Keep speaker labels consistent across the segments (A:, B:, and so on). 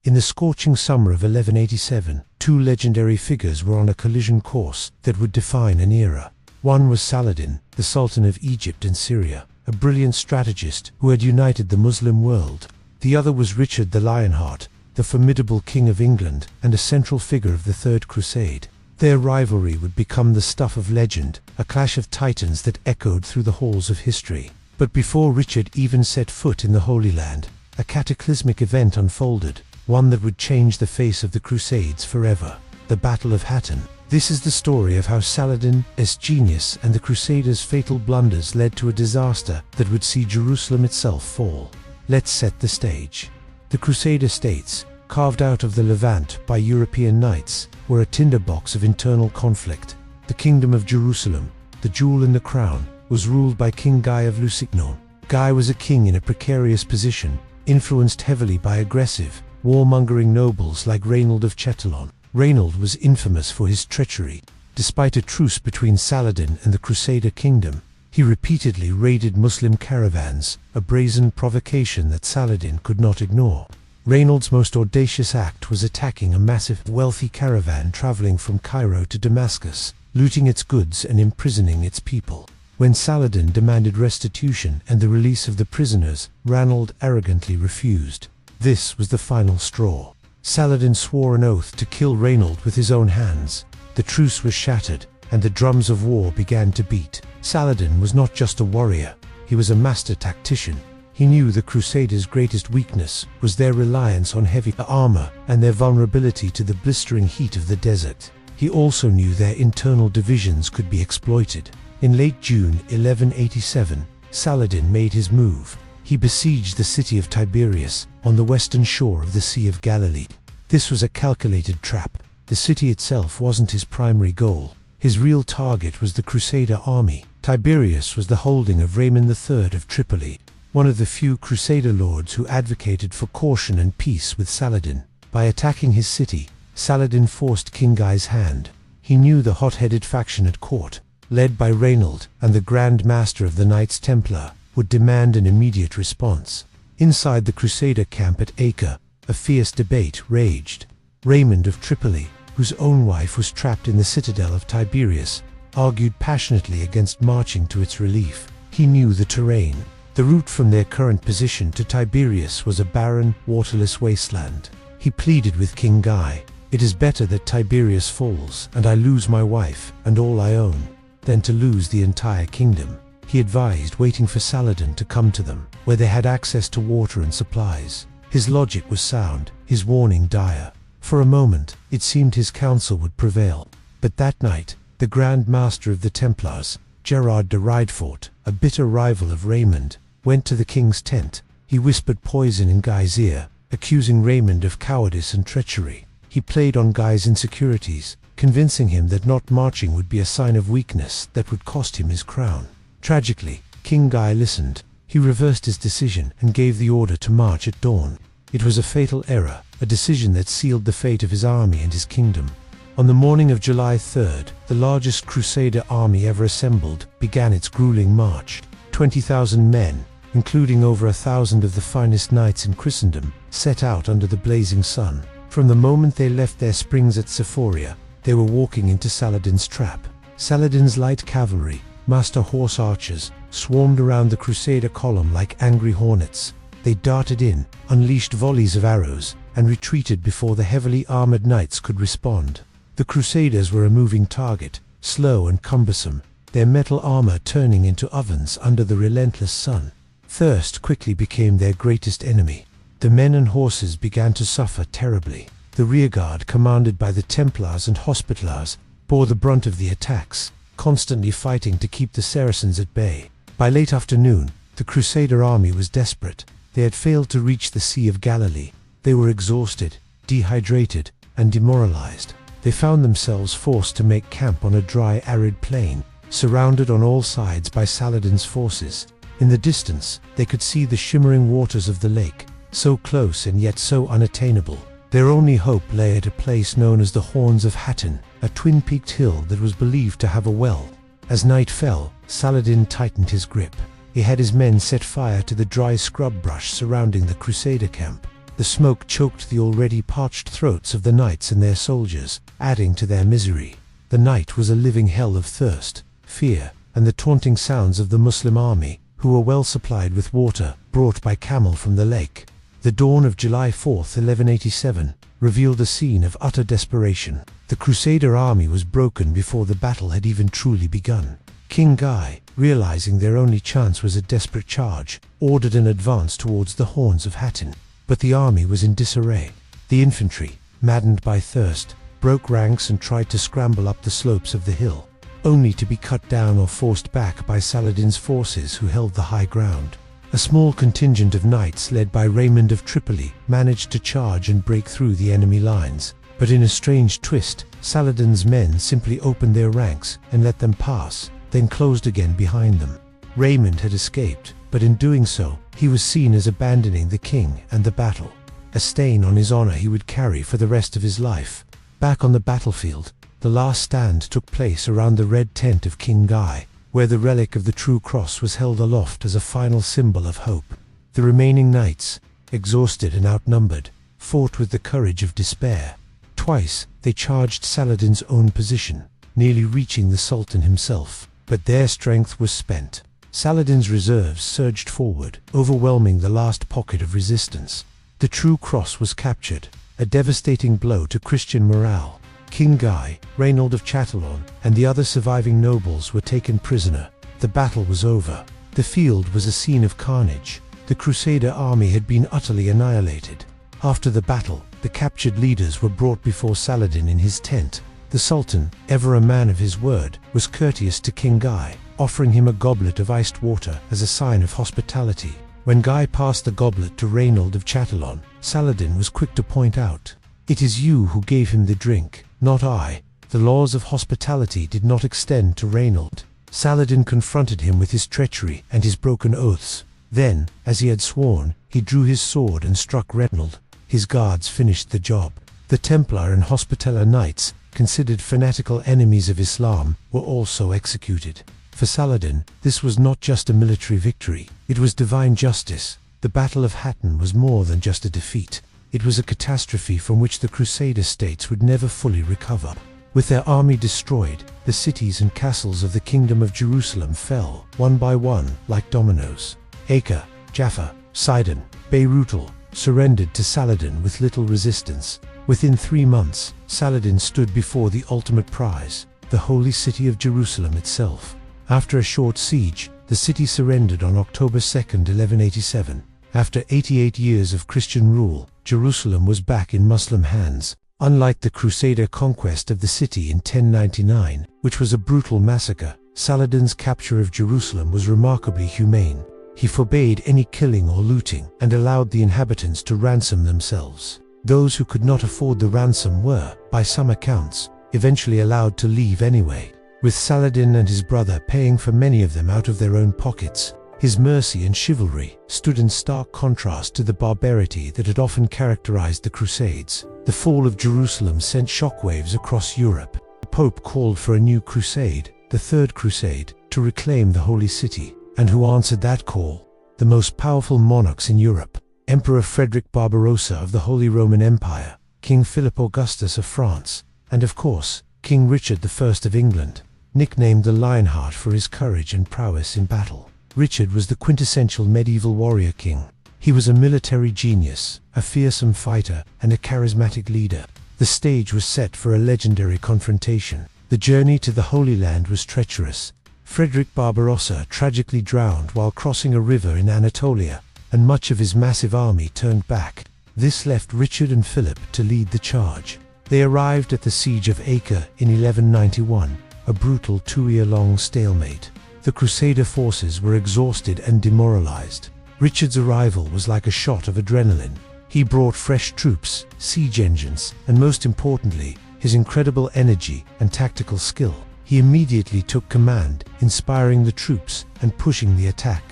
A: In the scorching summer of 1187, two legendary figures were on a collision course that would define an era. One was Saladin, the Sultan of Egypt and Syria, a brilliant strategist who had united the Muslim world. The other was Richard the Lionheart, the formidable King of England and a central figure of the Third Crusade. Their rivalry would become the stuff of legend, a clash of titans that echoed through the halls of history. But before Richard even set foot in the Holy Land, a cataclysmic event unfolded, one that would change the face of the Crusades forever: the Battle of Hattin. This is the story of how Saladin's genius and the Crusaders' fatal blunders led to a disaster that would see Jerusalem itself fall. Let's set the stage. The Crusader states, carved out of the Levant by European knights, were a tinderbox of internal conflict. The Kingdom of Jerusalem, the jewel in the crown, was ruled by King Guy of Lusignan. Guy was a king in a precarious position, influenced heavily by aggressive, warmongering nobles like Raynald of Chatillon. Raynald was infamous for his treachery. Despite a truce between Saladin and the Crusader kingdom, he repeatedly raided Muslim caravans, a brazen provocation that Saladin could not ignore. Raynald's most audacious act was attacking a massive, wealthy caravan traveling from Cairo to Damascus, looting its goods and imprisoning its people. When Saladin demanded restitution and the release of the prisoners, Raynald arrogantly refused. This was the final straw. Saladin swore an oath to kill Raynald with his own hands. The truce was shattered, and the drums of war began to beat. Saladin was not just a warrior, he was a master tactician. He knew the Crusaders' greatest weakness was their reliance on heavy armor and their vulnerability to the blistering heat of the desert. He also knew their internal divisions could be exploited. In late June 1187, Saladin made his move. He besieged the city of Tiberias, on the western shore of the Sea of Galilee. This was a calculated trap. The city itself wasn't his primary goal. His real target was the Crusader army. Tiberias was the holding of Raymond III of Tripoli, one of the few Crusader lords who advocated for caution and peace with Saladin. By attacking his city, Saladin forced King Guy's hand. He knew the hot-headed faction at court, led by Raynald and the Grand Master of the Knights Templar, would demand an immediate response. Inside the Crusader camp at Acre, a fierce debate raged. Raymond of Tripoli, whose own wife was trapped in the citadel of Tiberias, argued passionately against marching to its relief. He knew the terrain. The route from their current position to Tiberias was a barren, waterless wasteland. He pleaded with King Guy, "It is better that Tiberias falls, and I lose my wife, and all I own, than to lose the entire kingdom." He advised waiting for Saladin to come to them, where they had access to water and supplies. His logic was sound, his warning dire. For a moment, it seemed his counsel would prevail. But that night, the Grand Master of the Templars, Gerard de Riedfort, a bitter rival of Raymond, went to the king's tent. He whispered poison in Guy's ear, accusing Raymond of cowardice and treachery. He played on Guy's insecurities, convincing him that not marching would be a sign of weakness that would cost him his crown. Tragically, King Guy listened. He reversed his decision and gave the order to march at dawn. It was a fatal error, a decision that sealed the fate of his army and his kingdom. On the morning of July 3rd, the largest Crusader army ever assembled began its grueling march. 20,000 men, including over 1,000 of the finest knights in Christendom, set out under the blazing sun. From the moment they left their springs at Sephoria, they were walking into Saladin's trap. Saladin's light cavalry, master horse archers, swarmed around the Crusader column like angry hornets. They darted in, unleashed volleys of arrows, and retreated before the heavily armored knights could respond. The Crusaders were a moving target, slow and cumbersome, their metal armor turning into ovens under the relentless sun. Thirst quickly became their greatest enemy. The men and horses began to suffer terribly. The rearguard, commanded by the Templars and Hospitallers, bore the brunt of the attacks, constantly fighting to keep the Saracens at bay. By late afternoon, the Crusader army was desperate. They had failed to reach the Sea of Galilee. They were exhausted, dehydrated, and demoralized. They found themselves forced to make camp on a dry, arid plain, surrounded on all sides by Saladin's forces. In the distance, they could see the shimmering waters of the lake, so close and yet so unattainable. Their only hope lay at a place known as the Horns of Hattin, a twin-peaked hill that was believed to have a well. As night fell, Saladin tightened his grip. He had his men set fire to the dry scrub brush surrounding the Crusader camp. The smoke choked the already parched throats of the knights and their soldiers, adding to their misery. The night was a living hell of thirst, fear, and the taunting sounds of the Muslim army, who were well supplied with water, brought by camel from the lake. The dawn of July 4th, 1187, revealed a scene of utter desperation. The Crusader army was broken before the battle had even truly begun. King Guy, realizing their only chance was a desperate charge, ordered an advance towards the Horns of Hattin. But the army was in disarray. The infantry, maddened by thirst, broke ranks and tried to scramble up the slopes of the hill, only to be cut down or forced back by Saladin's forces who held the high ground. A small contingent of knights led by Reimagined of Tripoli managed to charge and break through the enemy lines, but in a strange twist, Saladin's men simply opened their ranks and let them pass, then closed again behind them. Reimagined had escaped, but in doing so, he was seen as abandoning the king and the battle, a stain on his honor he would carry for the rest of his life. Back on the battlefield, the last stand took place around the red tent of King Guy, where the relic of the true cross was held aloft as a final symbol of hope. The remaining knights, exhausted and outnumbered, fought with the courage of despair. Twice, they charged Saladin's own position, nearly reaching the Sultan himself, but their strength was spent. Saladin's reserves surged forward, overwhelming the last pocket of resistance. The true cross was captured, a devastating blow to Christian morale. King Guy, Reynold of Chatillon, and the other surviving nobles were taken prisoner. The battle was over. The field was a scene of carnage. The Crusader army had been utterly annihilated. After the battle, the captured leaders were brought before Saladin in his tent. The Sultan, ever a man of his word, was courteous to King Guy, offering him a goblet of iced water as a sign of hospitality. When Guy passed the goblet to Reynold of Chatillon, Saladin was quick to point out, "It is you who gave him the drink, not I." The laws of hospitality did not extend to Reynold. Saladin confronted him with his treachery and his broken oaths. Then, as he had sworn, he drew his sword and struck Reynold. His guards finished the job. The Templar and Hospitaller knights, considered fanatical enemies of Islam, were also executed. For Saladin, this was not just a military victory, it was divine justice. The Battle of Hattin was more than just a defeat. It was a catastrophe from which the Crusader states would never fully recover. With their army destroyed, the cities and castles of the Kingdom of Jerusalem fell, one by one, like dominoes. Acre, Jaffa, Sidon, Beirut surrendered to Saladin with little resistance. Within 3 months, Saladin stood before the ultimate prize, the holy city of Jerusalem itself. After a short siege, the city surrendered on October 2nd, 1187. After 88 years of Christian rule, Jerusalem was back in Muslim hands. Unlike the Crusader conquest of the city in 1099, which was a brutal massacre, Saladin's capture of Jerusalem was remarkably humane. He forbade any killing or looting, and allowed the inhabitants to ransom themselves. Those who could not afford the ransom were, by some accounts, eventually allowed to leave anyway, with Saladin and his brother paying for many of them out of their own pockets. His mercy and chivalry stood in stark contrast to the barbarity that had often characterized the Crusades. The fall of Jerusalem sent shockwaves across Europe. The Pope called for a new crusade, the Third Crusade, to reclaim the Holy City. And who answered that call? The most powerful monarchs in Europe. Emperor Frederick Barbarossa of the Holy Roman Empire, King Philip Augustus of France, and of course, King Richard I of England, nicknamed the Lionheart for his courage and prowess in battle. Richard was the quintessential medieval warrior king. He was a military genius, a fearsome fighter, and a charismatic leader. The stage was set for a legendary confrontation. The journey to the Holy Land was treacherous. Frederick Barbarossa tragically drowned while crossing a river in Anatolia, and much of his massive army turned back. This left Richard and Philip to lead the charge. They arrived at the siege of Acre in 1191, a brutal 2-year-long stalemate. The Crusader forces were exhausted and demoralized. Richard's arrival was like a shot of adrenaline. He brought fresh troops, siege engines, and most importantly, his incredible energy and tactical skill. He immediately took command, inspiring the troops and pushing the attack.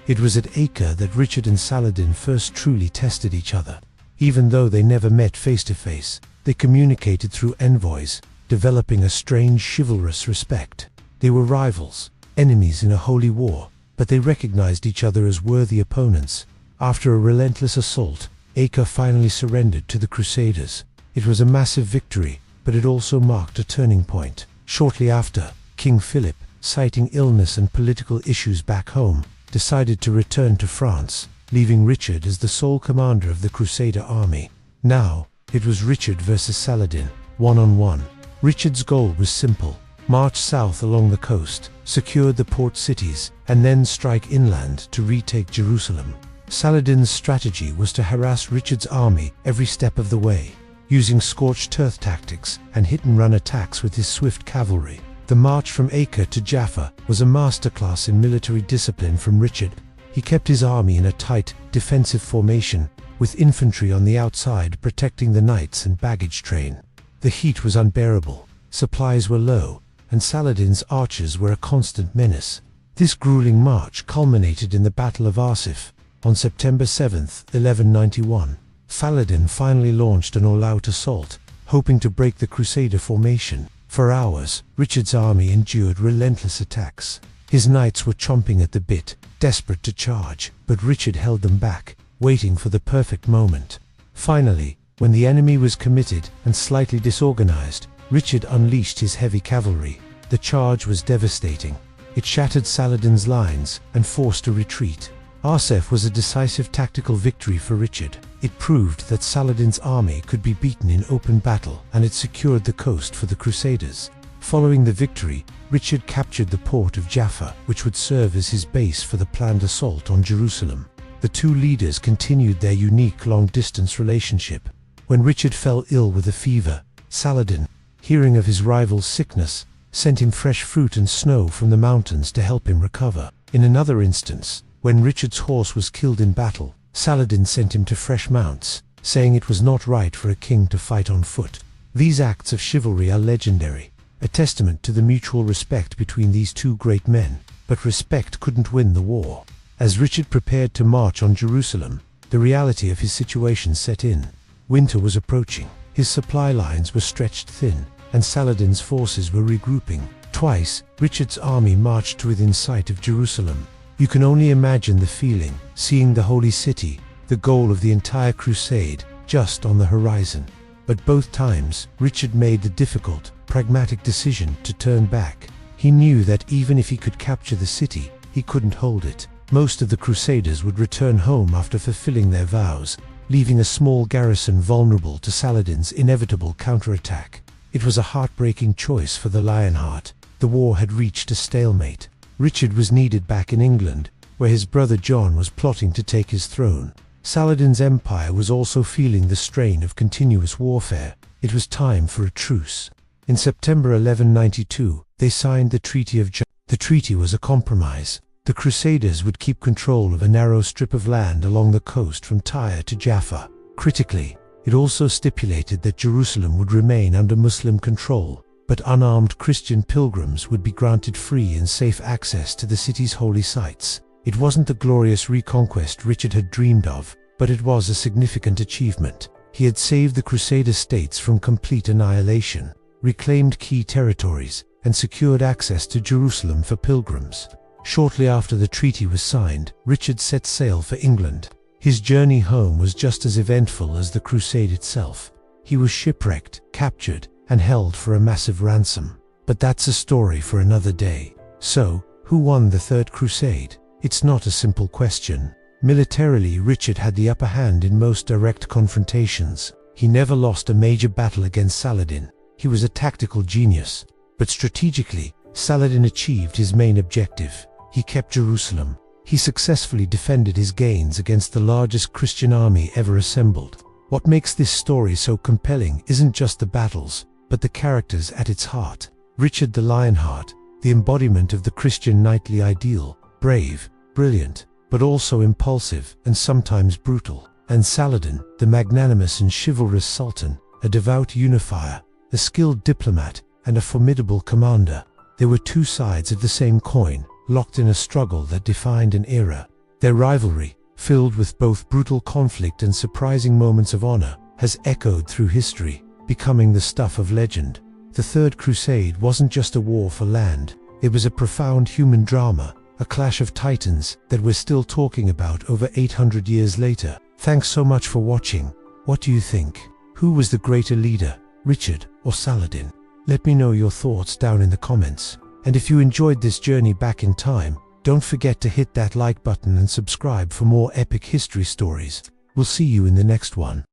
A: It was at Acre that Richard and Saladin first truly tested each other. Even though they never met face to face, they communicated through envoys, developing a strange chivalrous respect. They were rivals, enemies in a holy war, but they recognized each other as worthy opponents. After a relentless assault, Acre finally surrendered to the Crusaders. It was a massive victory, but it also marked a turning point. Shortly after, King Philip, citing illness and political issues back home, decided to return to France, leaving Richard as the sole commander of the Crusader army. Now, it was Richard versus Saladin, one-on-one. Richard's goal was simple: march south along the coast, secure the port cities, and then strike inland to retake Jerusalem. Saladin's strategy was to harass Richard's army every step of the way, using scorched tactics and hit-and-run attacks with his swift cavalry. The march from Acre to Jaffa was a masterclass in military discipline from Richard. He kept his army in a tight, defensive formation, with infantry on the outside protecting the knights and baggage train. The heat was unbearable, supplies were low, and Saladin's archers were a constant menace. This grueling march culminated in the Battle of Arsif. On September 7, 1191, Saladin finally launched an all-out assault, hoping to break the Crusader formation. For hours, Richard's army endured relentless attacks. His knights were chomping at the bit, desperate to charge, but Richard held them back, waiting for the perfect moment. Finally, when the enemy was committed and slightly disorganized, Richard unleashed his heavy cavalry. The charge was devastating. It shattered Saladin's lines and forced a retreat. Arsif was a decisive tactical victory for Richard. It proved that Saladin's army could be beaten in open battle, and it secured the coast for the Crusaders. Following the victory, Richard captured the port of Jaffa, which would serve as his base for the planned assault on Jerusalem. The two leaders continued their unique long-distance relationship. When Richard fell ill with a fever, Saladin, hearing of his rival's sickness, sent him fresh fruit and snow from the mountains to help him recover. In another instance, when Richard's horse was killed in battle, Saladin sent him to fresh mounts, saying it was not right for a king to fight on foot. These acts of chivalry are legendary, a testament to the mutual respect between these two great men. But respect couldn't win the war. As Richard prepared to march on Jerusalem, the reality of his situation set in. Winter was approaching, his supply lines were stretched thin, and Saladin's forces were regrouping. Twice, Richard's army marched within sight of Jerusalem. You can only imagine the feeling, seeing the holy city, the goal of the entire crusade, just on the horizon. But both times, Richard made the difficult, pragmatic decision to turn back. He knew that even if he could capture the city, he couldn't hold it. Most of the Crusaders would return home after fulfilling their vows, leaving a small garrison vulnerable to Saladin's inevitable counterattack. It was a heartbreaking choice for the Lionheart. The war had reached a stalemate. Richard was needed back in England, where his brother John was plotting to take his throne. Saladin's empire was also feeling the strain of continuous warfare. It was time for a truce. In September 1192, they signed the Treaty of Jaffa. The treaty was a compromise. The Crusaders would keep control of a narrow strip of land along the coast from Tyre to Jaffa. Critically, it also stipulated that Jerusalem would remain under Muslim control, but unarmed Christian pilgrims would be granted free and safe access to the city's holy sites. It wasn't the glorious reconquest Richard had dreamed of, but it was a significant achievement. He had saved the Crusader states from complete annihilation, reclaimed key territories, and secured access to Jerusalem for pilgrims. Shortly after the treaty was signed, Richard set sail for England. His journey home was just as eventful as the crusade itself. He was shipwrecked, captured, and held for a massive ransom. But that's a story for another day. So, who won the Third Crusade? It's not a simple question. Militarily, Richard had the upper hand in most direct confrontations. He never lost a major battle against Saladin. He was a tactical genius. But strategically, Saladin achieved his main objective. He kept Jerusalem. He successfully defended his gains against the largest Christian army ever assembled. What makes this story so compelling isn't just the battles, but the characters at its heart. Richard the Lionheart, the embodiment of the Christian knightly ideal, brave, brilliant, but also impulsive and sometimes brutal. And Saladin, the magnanimous and chivalrous sultan, a devout unifier, a skilled diplomat, and a formidable commander. They were two sides of the same coin, locked in a struggle that defined an era. Their rivalry, filled with both brutal conflict and surprising moments of honor, has echoed through history, becoming the stuff of legend. The Third Crusade wasn't just a war for land, it was a profound human drama, a clash of titans that we're still talking about over 800 years later. Thanks so much for watching. What do you think? Who was the greater leader, Richard or Saladin? Let me know your thoughts down in the comments. And if you enjoyed this journey back in time, don't forget to hit that like button and subscribe for more epic history stories. We'll see you in the next one.